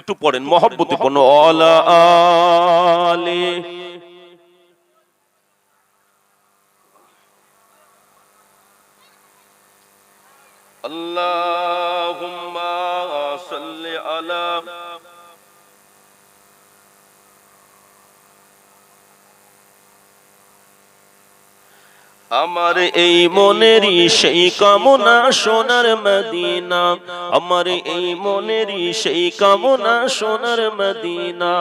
একটু পড়েন মহব্বতে পড়ুন আলা আলি আল্লাহুম্মা সাল্লি আলা আমার এই মনেরই সেই কামনা সোনার মদিনা, আমার এই মনেরই সেই কামনা সোনার মদিনা,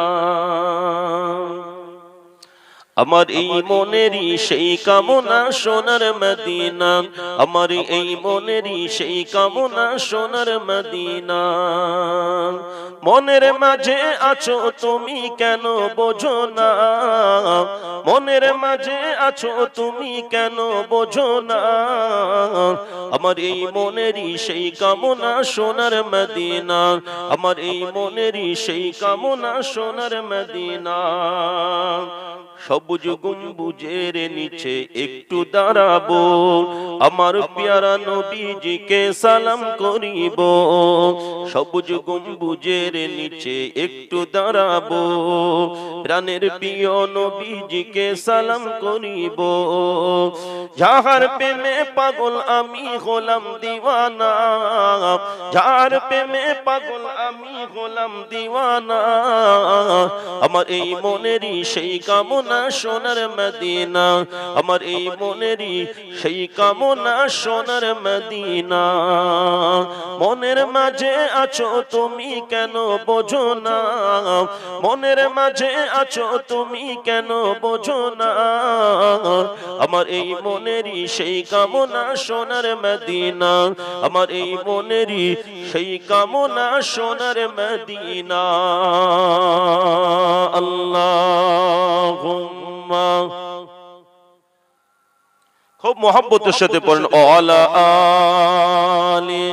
আমার এই মনেরই সেই কামনা সোনার মদিনা, আমার এই মনেরই সেই কামনা সোনার মদিনা। মনের মাঝে আছো তুমি কেন বোঝো না, মনের মাঝে আছো তুমি কেন বোঝো না, আমার এই মনেরই সেই কামনা সোনার মদিনা, আমার এই মনেরই সেই কামনা সোনার মদিনা। সবুজ গম্বুজের নিচে একটু দাঁড়াবো, আমার প্যারা নবীজিকে সালাম করিব। সবুজ গম্বুজের নিচে একটু দাঁড়াবো, প্রাণের প্রিয় নবীজিকে সালাম করিব। যাহার প্রেমে পাগল আমি হলাম দিওয়ানা, যাহার প্রেমে পাগল আমি হলাম দিওয়ানা, আমার এই মনেরই সেই কামনা সোনার মদিনা, আমার এই মনেরই সেই কামনা সোনার মদিনা। মনের মাঝে আছো তুমি কেন বোঝো না, মনের মাঝে আছো তুমি কেন বোঝো না, আমার এই মনেরই সেই কামনা সোনার মদিনা, আমার এই মনেরই সেই কামনা সোনার মদিনা। আল্লাহুম্মা, খুব মহব্বতের সাথে পড়েন আলা আলি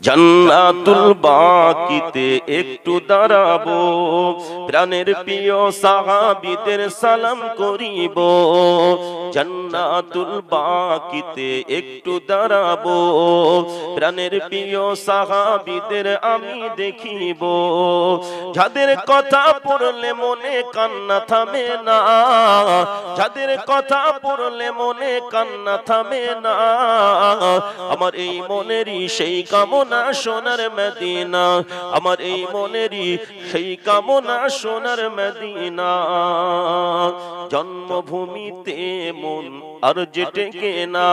জান্নাতুল বাকিতে একটু দাঁড়াবো, প্রাণের প্রিয় সাহাবীদের সালাম করিব। জান্নাতুল বাকিতে একটু দাঁড়াবো, প্রাণের প্রিয় সাহাবীদের আমি দেখিব। যাদের কথা পড়লে মনে কান্না থামে না, যাদের কথা পড়লে মনে কান্না থামে না, আমার এই মনেরই সেই কামনা সোনার মদিনা, আমার এই মনেরই সেই কামনা সোনার মদিনা। জন্মভূমিতে মন আর যেটে না,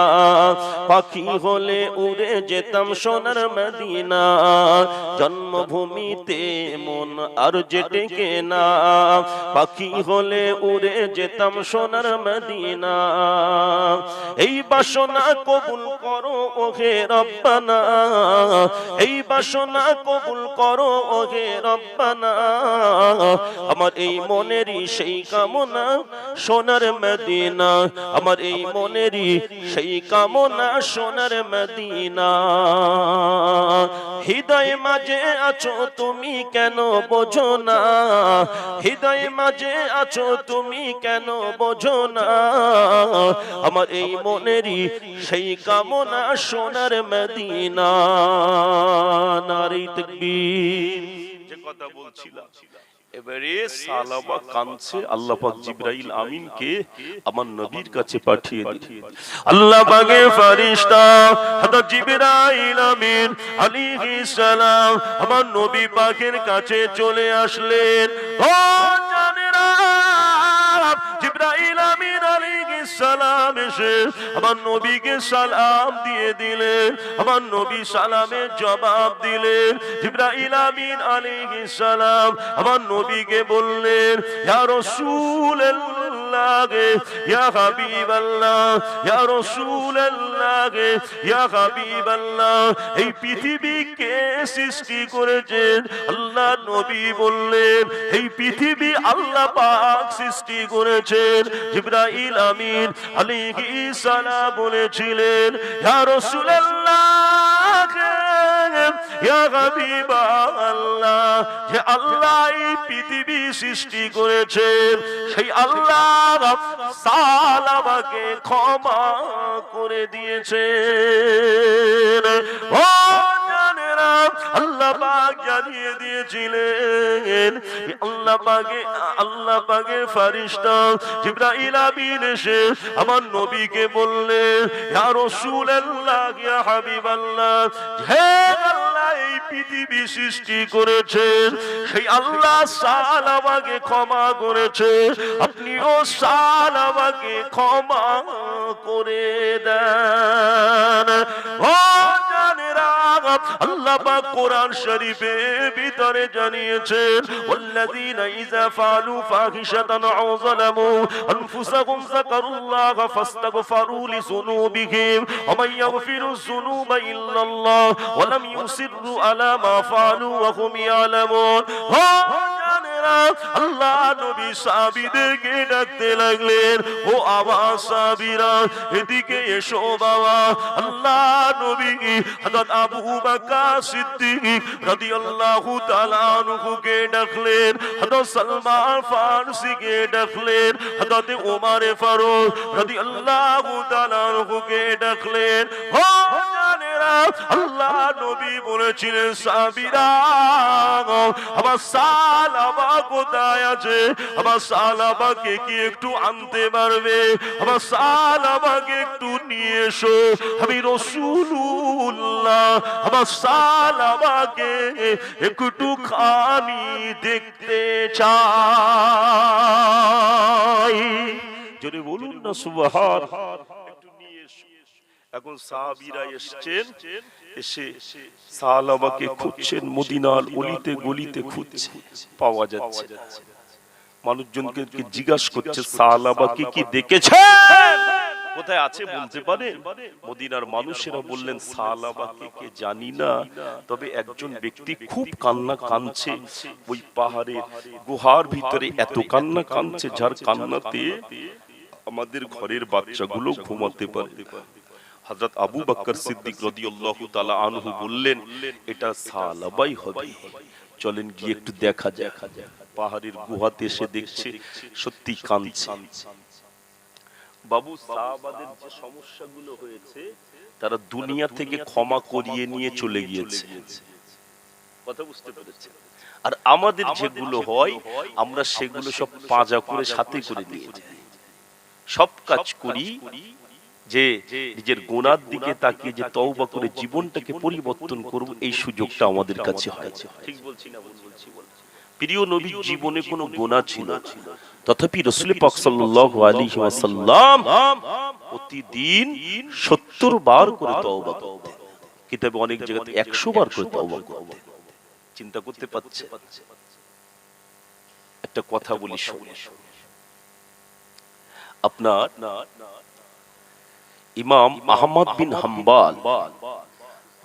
পাখি হলে উড়ে যেতাম সোনার মদিনা। জন্মভূমিতে মন আর যেটে না, পাখি হলে উড়ে যেতাম সোনার মদিনা। এই বাসনা কবুল করো ওহে রব্বানা, এই বাসনা কবুল করো ওহে রব্বানা, আমার এই মনেরই সেই কামনা সোনার মদিনা, আমার এই মনেরই সেই কামনা সোনার মদিনা। হৃদয় মাঝে আছো তুমি কেন বোঝো না, হৃদয় মাঝে আছো তুমি কেন বোঝো না, আমার এই মনেরই সেই কামনা সোনার মদিনা। নারে তাকবীর। যে কথা বলছিলাম, এবারে সালাবা কানছে আল্লাহ পাক জিবরাইল আমিনকে আমার নবীর কাছে পাঠিয়ে দিলেন। আল্লাহ পাকের ফেরেশতা হযরত জিবরাইল আমিন আলাইহিস সালাম আমার নবী পাকের কাছে চলে আসলেন। ও জানেরা, জিবরাইল আমিন আলাইহিস সালাম এসে আমার নবীকে সালাম দিয়ে দিলেন, আমার নবী সালামের জবাব দিলেন। জিবরাইল আমিন আলাইহিস সালাম আমার নবীকে বললেন, ইয়া রাসূলুল্লাহ, ইয়া হাবিবাল্লাহ, ইয়া রাসূলুল্লাহ, ইয়া হাবিবাল্লাহ, এই পৃথিবীকে সৃষ্টি করেছেন আল্লাহ। নবী বললেন, এই পৃথিবী আল্লাহ পাক সৃষ্টি করেছেন। জিবরাইল আমিন আলাইহিস সালাম বলেছিলেন, ইয়া রাসূলুল্লাহ, ইয়া হাবিবাল্লাহ, যে আল্লাহ এই পৃথিবী সৃষ্টি করেছেন সেই আল্লাহ সালাবাকে ক্ষমা করে দিয়েছেন। ও জানেরা, আল্লাহ পাক জানিয়ে দিয়েছিলেন, আল্লাহ পাকের ফেরেশতা জিবরাইল আমিন এসে আমার নবীকে বললেন, ইয়া রাসূলুল্লাহ, ইয়া হাবিবাল্লাহ, হে আল্লাহ এই পৃথিবী সৃষ্টি করেছেন সেই আল্লাহ সালাবাকে ক্ষমা করেছে, আপনিও সালাবাকে ক্ষমা করে দেন। ও জানেরা, আল্লাহ পাক কোরআন শরীফের ভিতরে জানিয়েছেন, ওয়াল্লাযীনা ইযা ফাআলু ফাহিশাতান আও যালামু আনফুসাহুম যাকারুল্লাহ ফাস্তাগফিরু লিযুনুবিহিম ওয়া মান ইয়াগফিরুয যুনুবা ইল্লাল্লাহ ওয়া লাম ইউসিররু আলা মা ফাআলু ওয়া হুম ইয়ালামুন। আল্লাহ নবী সাহাবীদেরকে ডাকতে লাগলেন, ও আওয়াজ সাহাবীরা এদিকে এসো বাবা। আল্লাহ নবী হযরত আবু বকর সিদ্দিক রাদিয়াল্লাহু তাআলা আনহুকে ডাকলেন, হযরত সালমান ফারসিকে ডাকলেন, হযরত ওমর ফারুক রাদিয়াল্লাহু তাআলা আনহুকে ডাকলেন। ও জানেরা, আল্লাহ নবী বলেছিলেন, সাহাবীরা আমার সালাবা কোথায় আছে? আমার সালাবাকে কি একটু আনতে পারবে? আমার সালাবাকে একটু নিয়ে এসো, আমি রাসূলুল্লাহ আমার সালাবাকে একটু খানি দেখতে চাই। যদি বলুন না সুবহান। এখন সাহাবীরা এসেছেন, এসে সালাবাকে খুঁজছেন, মদিনার অলিতে গলিতে খুঁজছে, পাওয়া যাচ্ছে না। মানুষজনকে জিজ্ঞাসা করছে, সালাবাকে কি দেখেছেন? কোথায় আছে বলতে পারে? মদিনার মানুষেরা বললেন, সালাবাকে কে জানি না, তবে একজন ব্যক্তি খুব কান্না কাঁদছে ওই পাহাড়ের গুহার ভিতরে, এত কান্না কাঁদছে যার কান্নাতে আমাদের ঘরের বাচ্চাগুলো ঘুমাতে পারে। হযরত আবু বকর সিদ্দিক রাদিয়াল্লাহু তাআলা আনহু বললেন, এটা সালাবাই হবে, চলেন গিয়ে একটু দেখা যাক। পাহাড়ের গুহাতে এসে দেখছে সত্যি কাঁদছে। বাবু, সাহাবাদের যে সমস্যাগুলো হয়েছে তারা দুনিয়া থেকে ক্ষমা করিয়ে নিয়ে চলে গিয়েছে, কথা বুঝতে পেরেছে? আর আমাদের যেগুলো হয় আমরা সেগুলো সব পাজা করে সাথে করে দিয়ে যাই, সব কাজ করি যে নিজের গুনার দিকে তাকিয়ে যে তওবা করে জীবনটাকে পরিবর্তন করব, এই সুযোগটা আমাদের কাছে হয়। ঠিক বলছি না? বলছি। প্রিয় নবীর জীবনে কোনো গুনাহ ছিল না, তথাপি রাসূল পাক সাল্লাল্লাহু আলাইহি ওয়াসাল্লাম প্রতিদিন 70 বার করে তওবা করতেন। কিতাবে অনেক জায়গাতে 100 বার করে তওবা করতেন। চিন্তা করতে পারছে? একটা কথা বলি শুনুন। আপনার ইমাম আহমদ বিন হাম্বল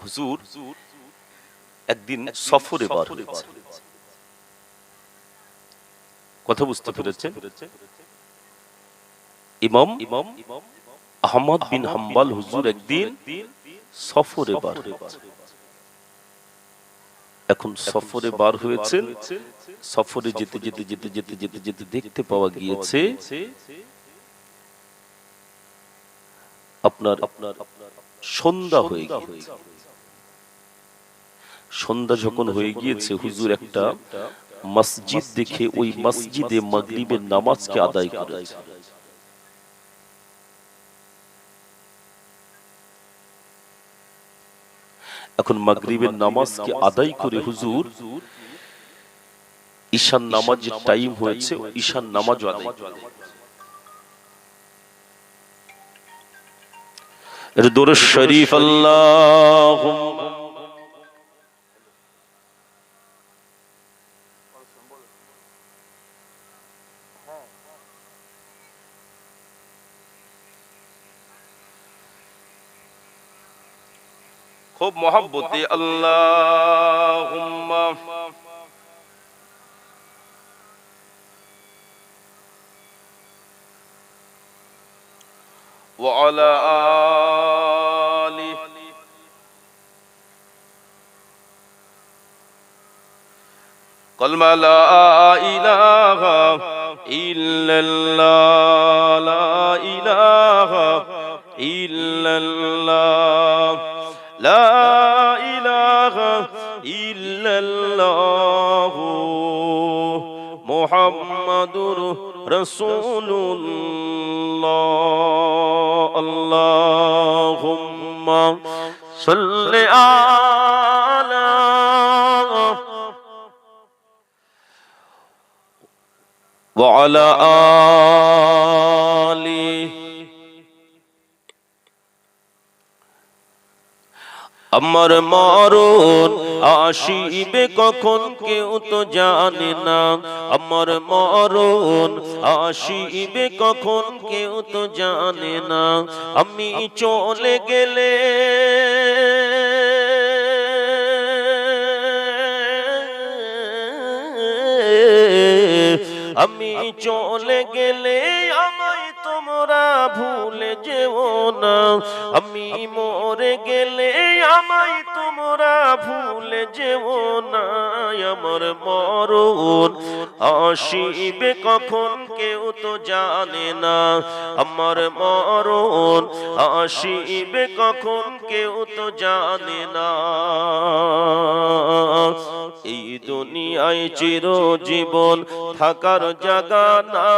হুজুর একদিন সফরে বার হয়েছে, কথা বুঝতে পেরেছেন? ইমাম আহমদ বিন হাম্বল হুজুর একদিন সফরে বার হয়েছে। এখন সফরে বার হয়েছেন, সফরে যেতে যেতে যেতে যেতে যেতে যেতে দেখতে পাওয়া গিয়েছে আপনার সন্ধ্যা হয়ে গিয়েছে। সন্ধ্যা যখন হয়ে গিয়েছে, হুজুর একটা মসজিদ দেখে ওই মসজিদে মাগরিবের নামাজকে আদায় করেছে। এখন মাগরিবের নামাজকে আদায় করে হুজুর ঈশান নামাজের টাইম হয়েছে, ঈশান নামাজ আদায় করে দুরূদ শরীফ আল্লাহুম্মা খুব মহব্বতে আল্লাহুম্মা ওয়া আলা আলি কলমা লা ইলাহা ইল্লাল্লাহ, লা ইলাহা ইল্লাল্লাহ, লা ইলাহা ইল্লাল্লাহ, মুহাম্মাদুর রাসূলুল্লাহ। আল্লাহুম্মা সাল্লি আলা ওয়া আলা আলি। আমার মরণ আসিবে কখন কেউ তো জানে না, আমার মরণ আসিবে কখন কেউ তো জানে না। আমি চলে গেলে আমি চলে গেলে আমায় তোমরা ভুলে যেও না, আমি মরে গেলে আমায় তোমরা ভুলে যেও না। আমার মরণ আসিবে কখন কেউ তো জানে না, আমার মরণ আসিবে কখন কেউ তো জানে না। এই দুনিয়ায় চিরজীবন থাকার জায়গা না,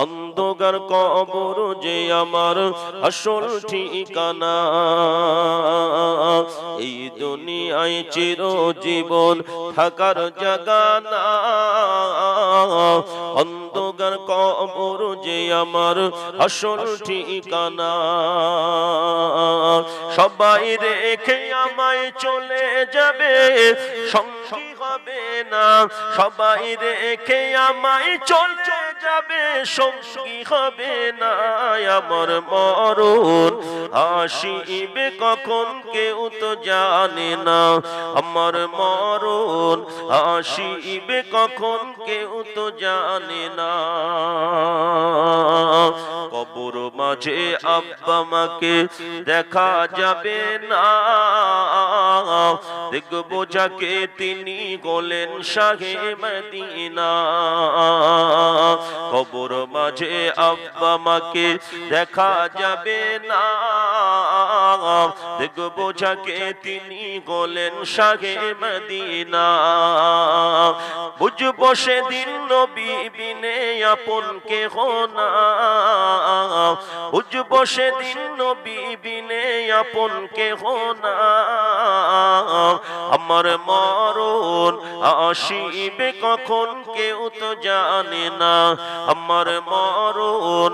অন্ধকার কবর যে আমার আসল ঠিকানা। এই দুনিয়ায় চিরজীবন থাকার জায়গা না, অন্ধকার কবর যে আমার আসল ঠিকানা। সবাই রেখে আমায় চলে যাবে, সঙ্গী হবে না। সবাই রেখে আমায় চলে যাবে, সঙ্গী হবে না। আমার মরণ আসিবে কখন কেউ তো জানে না, আমার মরণ আসিবে কখন কেউ তো জানে না। কবর মাঝে আব্বা মাকে দেখা যাবে না, দেখবো যাকে তিনি হলেন শাহে মদিনা। কবর মাঝে আব্বা মাকে দেখা যাবে না, দেখবো যাকে তিনি হলেন শাহে মদিনা। বুঝবো সেদিন নবী বিনে আপন কেহ না, বুঝবো সেদিন নবী বিনে আপন কেহ না। আমার মরণ আসিবে কখন কেউ তো জানে না, আমার মরণ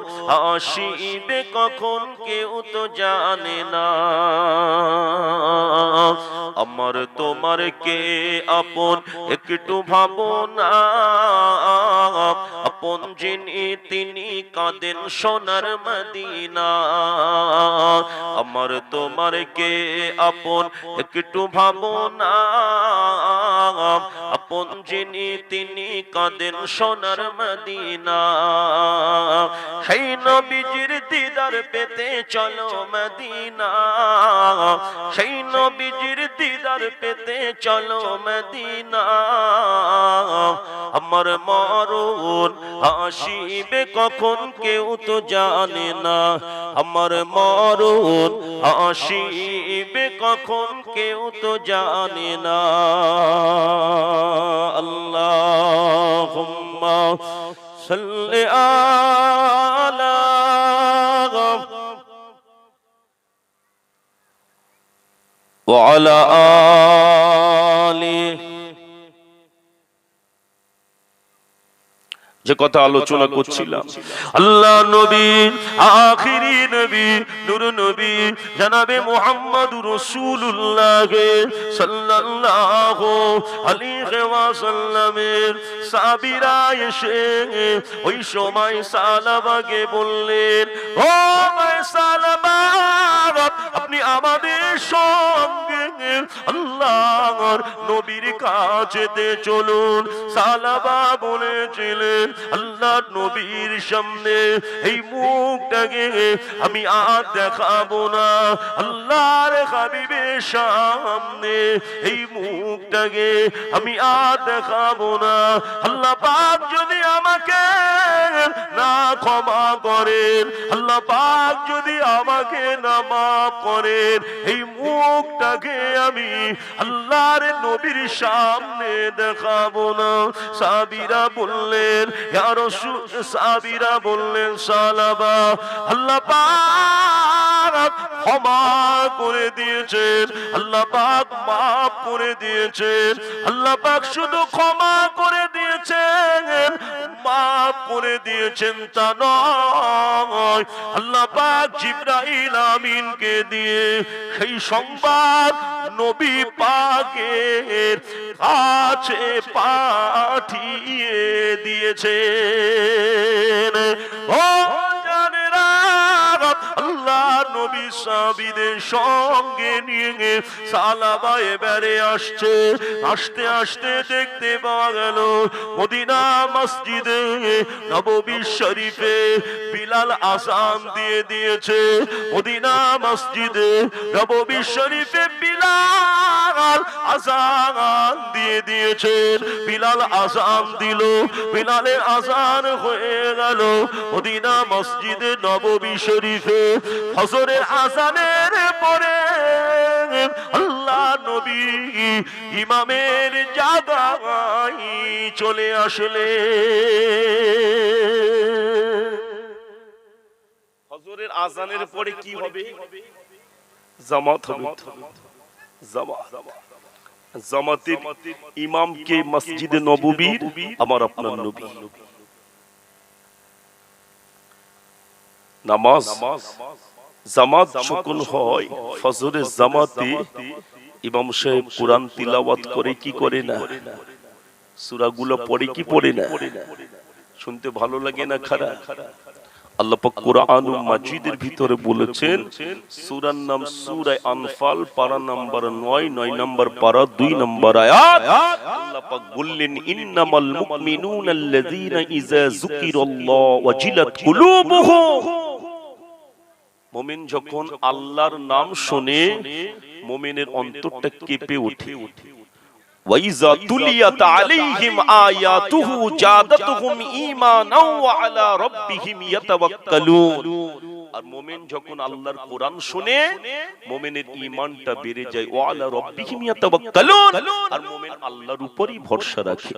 আসিবে কখন কেউ তো জানে না। আমার তোমার কে আপন একটু ভাবো না, আপন যিনি তিনি কাঁদেন সোনার মদিনা। আমার তোমার কে আপন একটু ভাবো না, আপন যিনি তিনি কাঁদেন সোনার মদিনা। সেই নবীজির দিদার পেতে চলো মদিনা, সেই নবীজির দিদার পেতে চলো মদিনা। আমার মরণ আসিবে কখন কেউ তো জানে না, আমার মরণ আসিবে কখন কেউ তো জানে না। আল্লাহুম্মা সাল্লি আলা ওয়া আলা আলি। যে কথা আলোচনা করছিলাম, আল্লাহ নবী আখিরি নবী নূর নবী জনাবে মুহাম্মদুর রাসূলুল্লাহ সাল্লাল্লাহু আলাইহি ওয়াসাল্লামের সাহাবীরা এসে ওই সময় সালাবাকে বললেন, ও ভাই সালাবা আপনি আমাদের সঙ্গে আল্লাহর নবীর কাছেতে চলুন। সালাবা বলেছিলেন আল্লাহর নবীর সামনে এই মুখটাকে আমি আর দেখাবো না, আল্লাহর হাবিবের সামনে এই মুখটাকে আমি আর দেখাবো না। আল্লাহ পাক যদি আমাকে না ক্ষমা করেন, আল্লাহ পাক যদি আমাকে না মাফ করেন, এই মুখটাকে আমি আল্লাহর নবীর সামনে দেখাবো না। সাহাবীরা বললেন ইয়া রাসূল, সাহাবীরা বললেন সালাবা আল্লাহ পাক ক্ষমা করে দিয়েছেন, আল্লাহ পাক মাফ করে দিয়েছেন। আল্লাহ পাক শুধু ক্ষমা করে দিয়েছেন, মাফ করে দিয়েছেন তা নয়, আল্লাহ পাক জিবরাইল আমিনকে দিয়ে সেই সংবাদ নবী পাকের কাছে পাঠিয়ে দিয়েছেন। ও জানেরা, আল্লাহ নবী সাহাবীদের সঙ্গে নিয়ে সালাবা এবারে আসছে। আস্তে আস্তে দেখতে পাওয়া গেল মদিনা মসজিদে নববী শরীফে বিলাল আযান দিয়ে দিয়েছে। মদিনা মসজিদে নববী শরীফে বিলাল আযান দিয়ে দিয়েছেন। বিলাল আযান দিল, বিলালের আযান হয়ে গেল মদিনা মসজিদে নববী শরীফে। ফজরের আযানের পরে আল্লাহ নবী ইমামের জায়গায় চলে আসলে। ফজরের আযানের পরে কি হবে? জামাত হবে। জামাতের ইমামকে মসজিদে নববীর আমার আপনার নবী। নামাজ জামাত যখন হয়, ফজরের জামাতে ইমাম সাহেব কোরআন তিলাওয়াত করে কি করে না? সূরাগুলো পড়ে কি পড়ে না? শুনতে ভালো লাগে না খারাপ? আল্লাহ পাক কোরআনুল মাজিদের ভিতরে বলেছেন, সূরার নাম সূরা আনফাল, পারা নাম্বার 9, 9 নাম্বার পারা, 2 নাম্বার আয়াত। আল্লাহ পাক বললেন ইন্নামাল মুমিনুনা আল্লাযীনা ইযা যুকিরাল্লাহু ওয়াজিলাত কুলুবুহুম। মুমিন যখন আল্লাহর নাম শুনে মুমিনের অন্তরটা কেঁপে ওঠে। ওয়াইজা তুলিয়াত আলাইহিম আয়াতুহু জাদাতুহুম ঈমানাও ওয়া আলা রাব্বিহিম ইয়াতাওয়াক্কালুন। আর মুমিন যখন আল্লাহর কোরআন শুনে মুমিনের ঈমানটা বেড়ে যায়। ওয়া আলা রাব্বিহিম ইয়াতাওয়াক্কালুন, আর মুমিন আল্লাহর উপরই ভরসা রাখে।